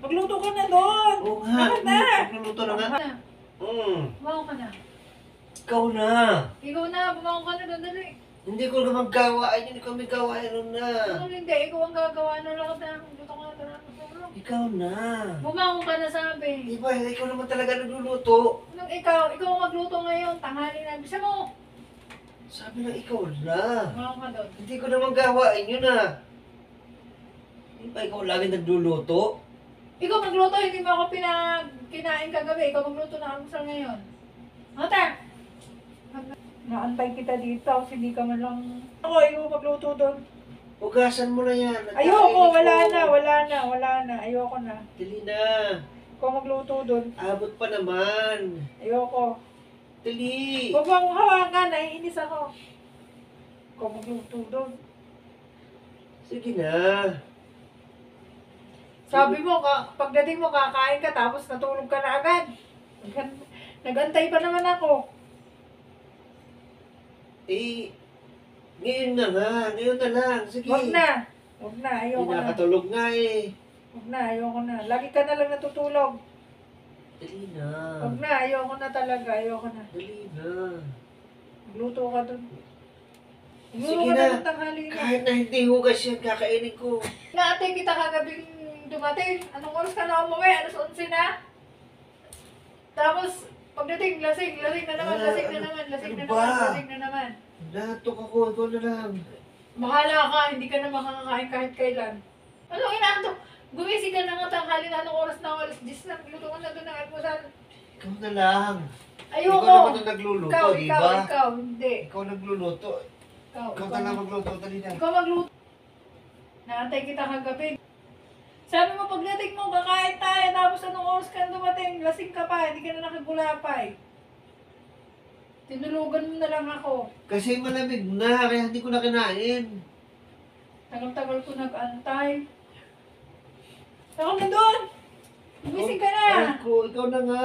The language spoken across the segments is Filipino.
Magluto ka na doon. Oo nga. Bakit na? Magluluto na nga. Bumangon ka na. Ikaw na. Ikaw na, bumangon ka na doon, dali. Hindi ko naman gawain. Hindi kami gawain nun na. Ano hindi, ikaw ang gagawa na lang na. Luto ka na doon. Ikaw na. Bumangon ka na sabi. Di ba, ikaw naman talaga nagluluto. Nung ikaw ang magluto ngayon, tanghali na. Bisa mo. Sabi na ikaw na. Bumangon ka doon. Hindi ko naman gawain yun ah. Di ba ikaw lagi nagluluto? Ikaw magluto, hindi mo ako kinain kagabi. Ikaw magluto na almusal ngayon. Mata! Naantay kita dito, hindi ka man lang... Ako, ikaw magluto doon. Hugasan mo na yan. Ayoko, wala na. Ayoko na. Dali na. Ikaw magluto doon. Abot pa naman. Ayoko. Dali. Huwag mo akong hawakan, naiinis ako. Ikaw magluto doon. Sige na. Sabi mo, pagdating mo, kakain ka, tapos natulog ka na agad. Nagantay pa naman ako. Eh, ngayon na nga. Ngayon na lang. Sige. Huwag na, ayoko Hindi na. nakatulog nga eh. Huwag na, ayoko na. Lagi ka na lang natutulog. Dali na. Huwag na, ayoko na talaga, ayoko na. Dali na. Magluto ka doon. Sige Magluto ka na. na ng tanghali na. Kahit na hindi hugas yan, kakainin ko. Naatay kita kagabing dumating. Anong oras ka na umuwi? Alas 11 na? Tapos, pagdating, lasing na naman. Ano ba? Lasing na naman. Natok ako. Ikaw na lang. Bahala ka, hindi ka na makakakain kahit kailan. Anong inaantok? Gumising ka na nga tanghali na anong oras na alas 10 na. Luto ka na doon ng almusal. Ikaw na lang. Ayoko. Ikaw naman ang nagluluto, Ikaw, di ba? ikaw, hindi. Ikaw nagluluto. Ikaw na lang magluto. Dali na. Ikaw magluto. Naantay kita kagabi. Sabi mo, pagdating mo, kakain tayo, tapos anong oras ka dumating, lasing ka pa, hindi ka na nakagulapay. Tinulugan mo na lang ako. Kasi malamig na, kaya hindi ko na kinain. Tagal-tagal ko nag-antay. Ako na doon! Gumising ka na! Ay ko, ikaw na nga.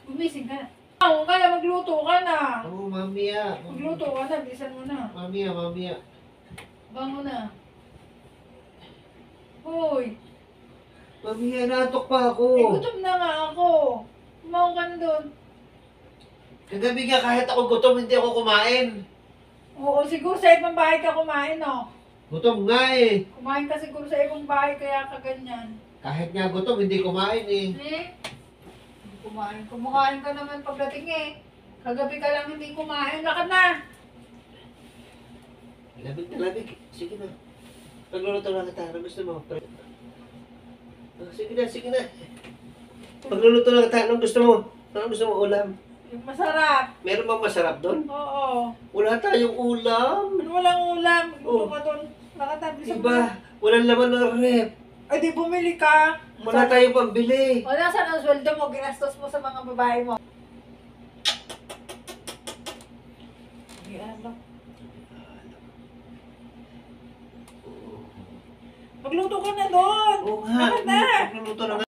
Gumising ka na. Ako ka na, magluto ka na. Oo, mamaya. Magluto ka na, bilisan mo na. Mamaya. Bango na. Hoy, Mamaya, natok pa ako. gutom na nga ako. Kumain ka na doon. Kagabi nga, kahit ako gutom, hindi ako kumain. Oo, siguro sa ibang bahay ka kumain, no? Gutom nga eh. Kumain ka siguro sa ibang bahay, kaya ka ganyan. Kahit nga gutom, hindi kumain eh. Eh? Hindi kumain. Kumakain ka naman pagdating eh. Kagabi ka lang hindi kumain. Lakad na! Labig na labig. Sige na. Pagluluto na kita. Ano gusto mo? Sige na. Pagluluto na kita. Anong gusto mo? Anong gusto mo ulam? Yung masarap. Meron bang masarap doon? Oo. Wala tayong ulam. Ano walang ulam? Magluto Oh. ka doon. Nakatabi sa Diba? Walang laman ng rep. Ay, di bumili ka. Wala tayong pambili. O, nasaan ang sweldo mo? Ginastos mo sa mga babae mo. Hindi alam. Magluto ka na doon. Oo nga. Bakit na? Pagluluto na nga.